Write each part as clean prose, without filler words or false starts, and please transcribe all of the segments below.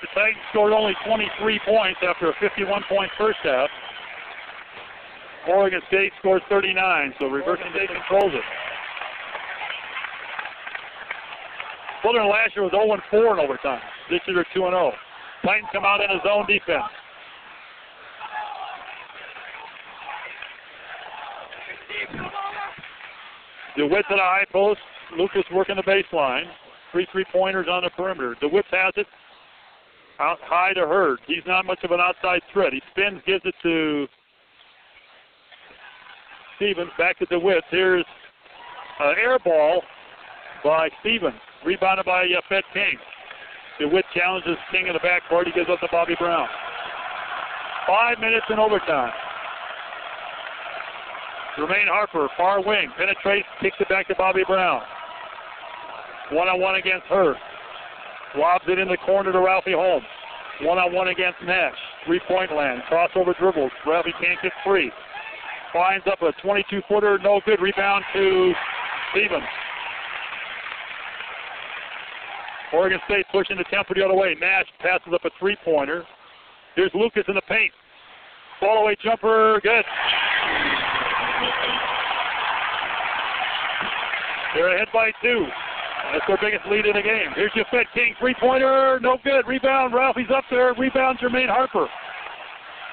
The Titans scored only 23 points after a 51-point first half. Oregon State scores 39, so Oregon State controls it. Fullerton last year was 0-4 in overtime. This year they're 2-0. Titans come out in a zone defense. DeWitt to the high post. Lucas working the baseline. 3 3-pointers on the perimeter. DeWitt has it out high to Hurd. He's not much of an outside threat. He spins, gives it to Stevens. Back to DeWitt. Here's an air ball by Stevens. Rebounded by Fed King. DeWitt challenges King in the backcourt. He gives up to Bobby Brown. 5 minutes in overtime. Jermaine Harper, far wing, penetrates, kicks it back to Bobby Brown. One-on-one against Hurd. Lobs it in the corner to Ralphie Holmes. One-on-one against Nash. 3-point land. Crossover dribbles. Ralphie can't get free. Finds up a 22-footer, no good. Rebound to Stevens. Oregon State pushing the tempo the other way. Nash passes up a 3-pointer. Here's Lucas in the paint. Fall-away jumper, good. They're ahead by 2. That's their biggest lead in the game. Here's your Fed King, 3-pointer, no good. Rebound, Ralphie's up there. Rebound, Jermaine Harper.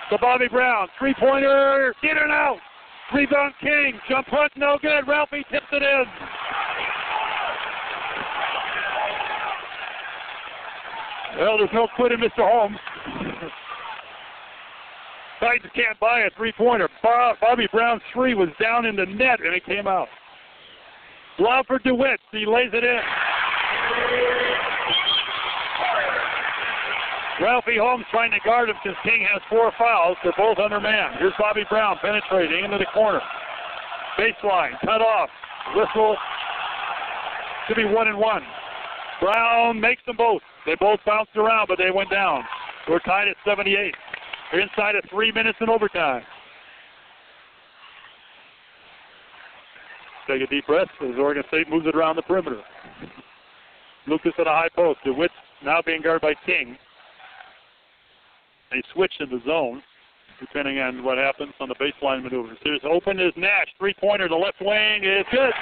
To Bobby Brown, 3-pointer, in and out. Rebound, King, jump hook, no good. Ralphie tips it in. Well, there's no quit in Mr. Holmes. Titans can't buy a 3-pointer. Bobby Brown's 3 was down in the net, and it came out. Lob for DeWitt. He lays it in. Ralphie Holmes trying to guard him because King has 4 fouls. They're both undermanned. Here's Bobby Brown penetrating into the corner. Baseline, cut off. Whistle. Should be 1-1. Brown makes them both. They both bounced around, but they went down. We're tied at 78. We're inside of 3 minutes in overtime. Take a deep breath as Oregon State moves it around the perimeter. Lucas at a high post. DeWitt now being guarded by King. They switch in the zone, depending on what happens on the baseline maneuvers. Here's open is Nash. 3-pointer, the left wing is good.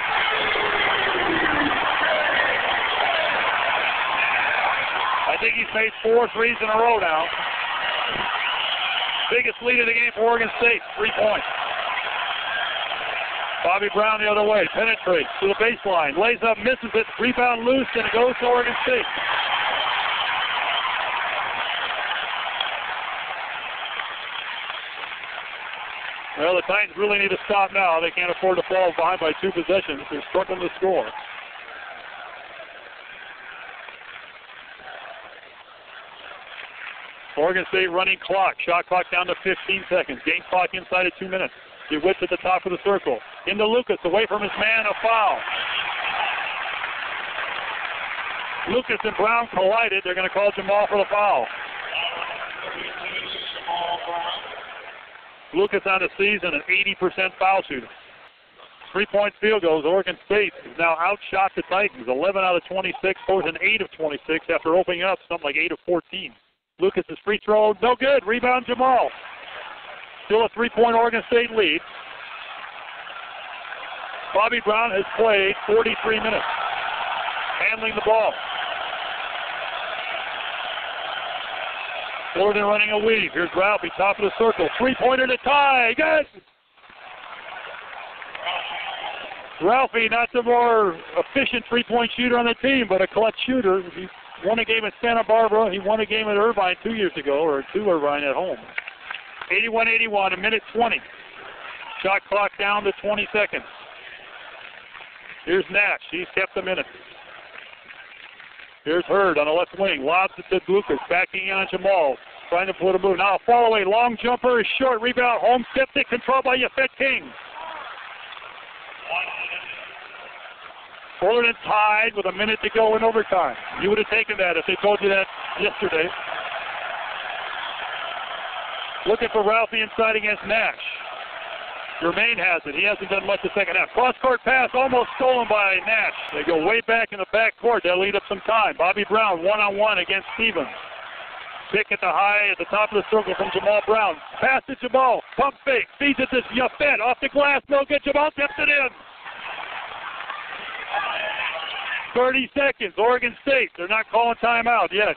I think he's made 4 threes in a row now. Biggest lead of the game for Oregon State, 3 points. Bobby Brown the other way, penetrates to the baseline, lays up, misses it, rebound loose, and it goes to Oregon State. Well, the Titans really need to stop now. They can't afford to fall behind by 2 possessions. They're struggling to score. Oregon State running clock. Shot clock down to 15 seconds. Game clock inside of 2 minutes. DeWitt at the top of the circle. Into Lucas, away from his man, a foul. Lucas and Brown collided. They're going to call Jamal for the foul. Lucas on the season, an 80% foul shooter. 3-point field goals. Oregon State has now outshot the Titans. 11 out of 26, scores an 8 of 26 after opening up something like 8 of 14. Lucas's free throw, no good. Rebound Jamal. Still a 3-point Oregon State lead. Bobby Brown has played 43 minutes, handling the ball. Fullerton running a weave. Here's Ralphie, top of the circle. 3-pointer to tie. Good. Ralphie, not the more efficient 3-point shooter on the team, but a clutch shooter. He won a game at Santa Barbara. He won a game at Irvine 2 years ago, or 2 Irvine at home. 81-81, a minute 20. Shot clock down to 20 seconds. Here's Nash. He's kept the minute. Here's Hurd on the left wing. Lobs it to Lucas. Backing on Jamal. Trying to put a move. Now a fall away. Long jumper is short. Rebound. Holmes tipped it. Controlled by Yafet King. Fullerton tied with a minute to go in overtime. You would have taken that if they told you that yesterday. Looking for Ralphie inside against Nash. Jermaine has it. He hasn't done much the second half. Cross-court pass almost stolen by Nash. They go way back in the back court. They'll lead up some time. Bobby Brown one-on-one against Stevens. Pick at the top of the circle from Jamal Brown. Pass to Jamal. Pump fake. Feeds it to Yafet. Off the glass. No good. Jamal tips it in. 30 seconds. Oregon State. They're not calling timeout yet.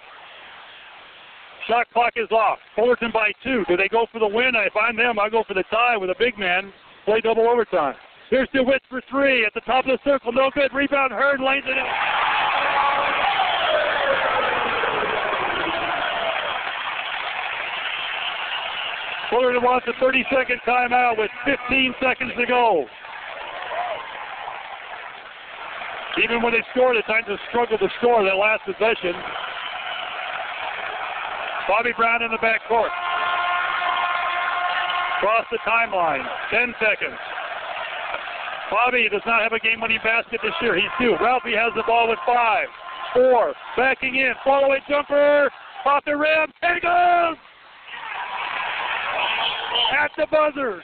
Shot clock is off. Fullerton by 2. Do they go for the win? If I'm them, I'll go for the tie with a big man. Play double overtime. Here's DeWitt for 3 at the top of the circle. No good. Rebound. Hurd lanes it in. Fullerton wants a 30-second timeout with 15 seconds to go. Even when they scored, at times they struggled to score that last possession. Bobby Brown in the backcourt. Cross the timeline. 10 seconds. Bobby does not have a game-winning basket this year. He's 2. Ralphie has the ball with 5. 4. Backing in. Follow-away jumper. Off the rim. And it goes! At the buzzer.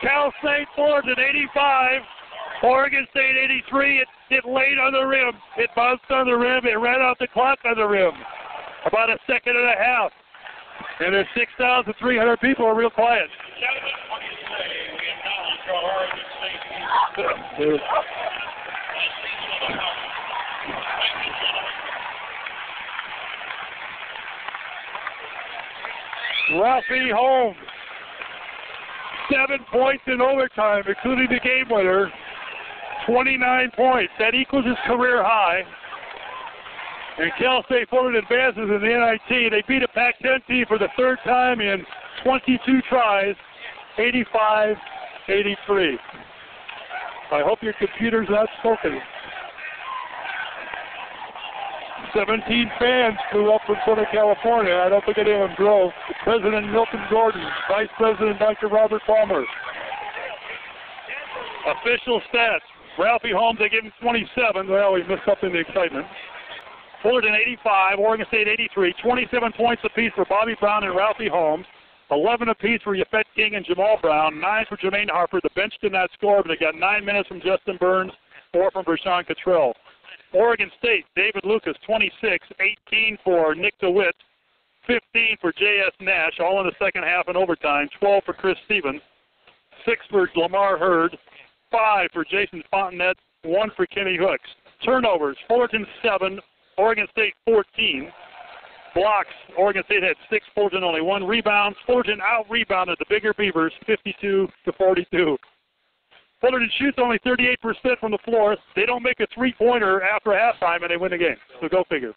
Cal State Fullerton 85. Oregon State 83. It laid on the rim. It bounced on the rim. It ran out the clock on the rim. About a second and a half. And there's 6,300 people are real quiet. Ralphie Holmes. 7 points in overtime, including the game winner. 29 points. That equals his career high. And Cal State Fullerton advances in the NIT. They beat a Pac-10 team for the 3rd time in 22 tries, 85-83. I hope your computer's not spoken. 17 fans flew up from Southern California. I don't think any of them drove. President Milton Gordon, Vice President Dr. Robert Palmer. Official stats. Ralphie Holmes, they gave him 27. Well, he missed up in the excitement. Fullerton 85, Oregon State 83. 27 points apiece for Bobby Brown and Ralphie Holmes. 11 apiece for Yafet King and Jamal Brown. 9 for Jermaine Harper. The bench did not score, but they got 9 minutes from Justin Burns, 4 from Vershawn Cottrell. Oregon State, David Lucas, 26, 18 for Nick DeWitt, 15 for J.S. Nash, all in the second half and overtime, 12 for Chris Stevens, 6 for Lamar Hurd, 5 for Jason Fontenette, 1 for Kenny Hooks. Turnovers, Fullerton 7, Oregon State 14. Blocks, Oregon State had 6, Fullerton only 1. Rebounds, Fullerton out-rebounded the bigger Beavers, 52-42. Fullerton shoots only 38% from the floor. They don't make a three-pointer after halftime, and they win the game. So go figure.